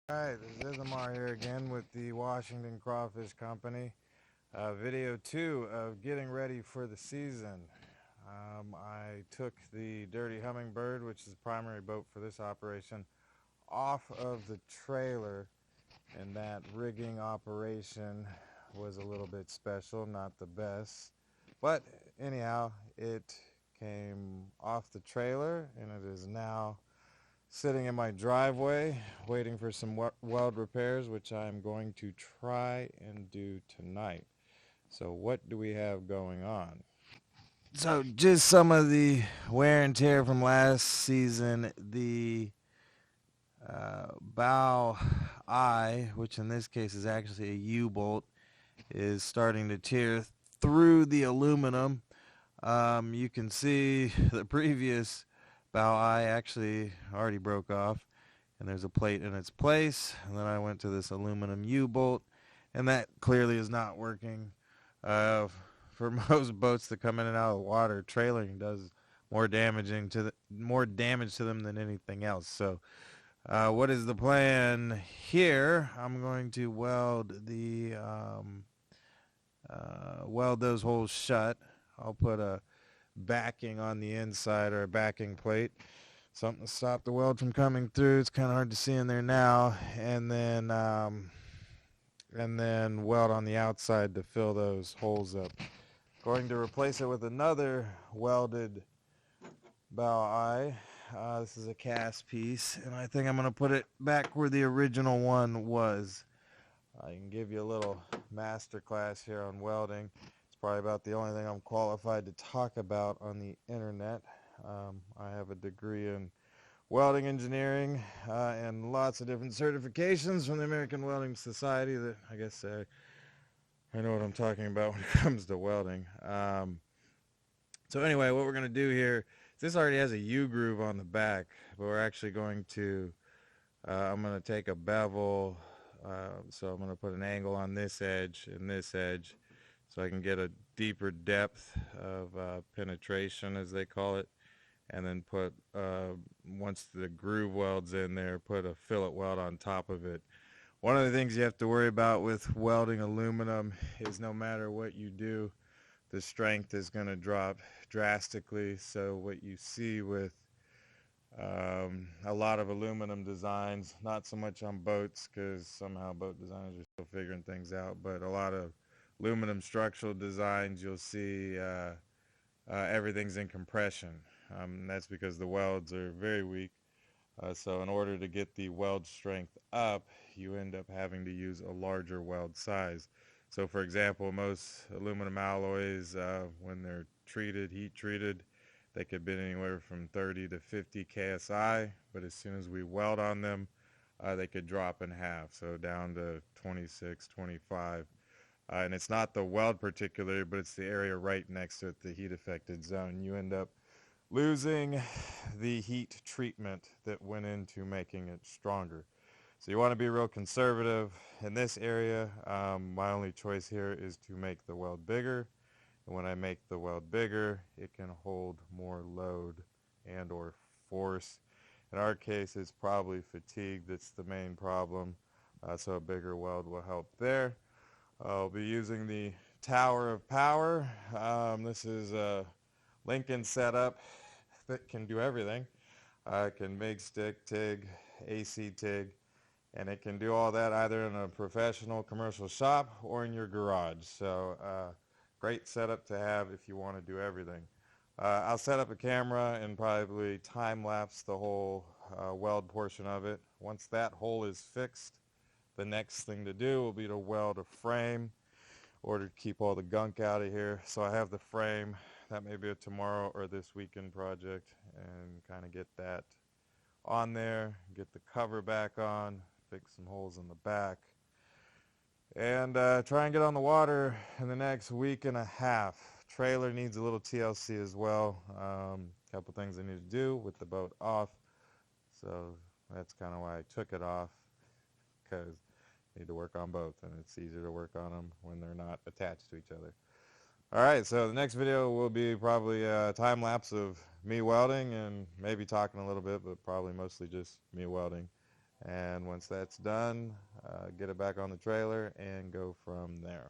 Alright, this is Amar here again with the Washington Crawfish Company. Video 2 of getting ready for the season. I took the dirty Humminbird, which is the primary boat for this operation, off of the trailer, and that rigging operation was a little bit special, not the best. But anyhow, it came off the trailer and it is now sitting in my driveway waiting for some weld repairs, which I'm going to try and do tonight. So what do we have going on? So just some of the wear and tear from last season. The bow eye, which in this case is actually a U-bolt, is starting to tear through the aluminum. You can see the previous bow eye actually already broke off, and there's a plate in its place. And then I went to this aluminum U-bolt, and that clearly is not working. For most boats that come in and out of the water, trailering does more damage to them than anything else. So what is the plan here? I'm going to weld those holes shut. I'll put a backing on the inside, or a backing plate, something to stop the weld from coming through. It's kind of hard to see in there now. And then weld on the outside to fill those holes up. Going to replace it with another welded bow eye. This is a cast piece, and I think I'm going to put it back where the original one was. I can give you a little master class here on welding. It's probably about the only thing I'm qualified to talk about on the internet. I have a degree in welding engineering and lots of different certifications from the American Welding Society that I guess I know what I'm talking about when it comes to welding. So anyway, what we're going to do here, this already has a U-groove on the back, but we're actually going to, I'm going to take a bevel, so I'm going to put an angle on this edge and this edge so I can get a deeper depth of penetration, as they call it, and then put, once the groove welds in there, put a fillet weld on top of it. One of the things you have to worry about with welding aluminum is no matter what you do, the strength is going to drop drastically. So what you see with a lot of aluminum designs, not so much on boats because somehow boat designers are still figuring things out, but a lot of aluminum structural designs, you'll see everything's in compression. That's because the welds are very weak. So in order to get the weld strength up, you end up having to use a larger weld size. So for example, most aluminum alloys, when they're treated, heat treated, they could be anywhere from 30 to 50 KSI, but as soon as we weld on them, they could drop in half, so down to 26, 25. And it's not the weld particularly, but it's the area right next to it, the heat affected zone. You end up losing the heat treatment that went into making it stronger. So you want to be real conservative in this area. My only choice here is to make the weld bigger, and when I make the weld bigger, it can hold more load and or force. In our case, it's probably fatigue that's the main problem, so a bigger weld will help there. I'll be using the Tower of Power. This is a Lincoln setup that can do everything. It can MIG stick, TIG, AC TIG, and it can do all that either in a professional commercial shop or in your garage. So great setup to have if you want to do everything. I'll set up a camera and probably time-lapse the whole weld portion of it. Once that hole is fixed, the next thing to do will be to weld a frame in order to keep all the gunk out of here. So I have the frame. That may be a tomorrow or this weekend project, and kind of get that on there, get the cover back on, fix some holes in the back, and try and get on the water in the next week and a half. Trailer needs a little TLC as well. Couple things I need to do with the boat off, so that's kind of why I took it off, because I need to work on both, and it's easier to work on them when they're not attached to each other. Alright, so the next video will be probably a time lapse of me welding and maybe talking a little bit, but probably mostly just me welding. And once that's done, get it back on the trailer and go from there.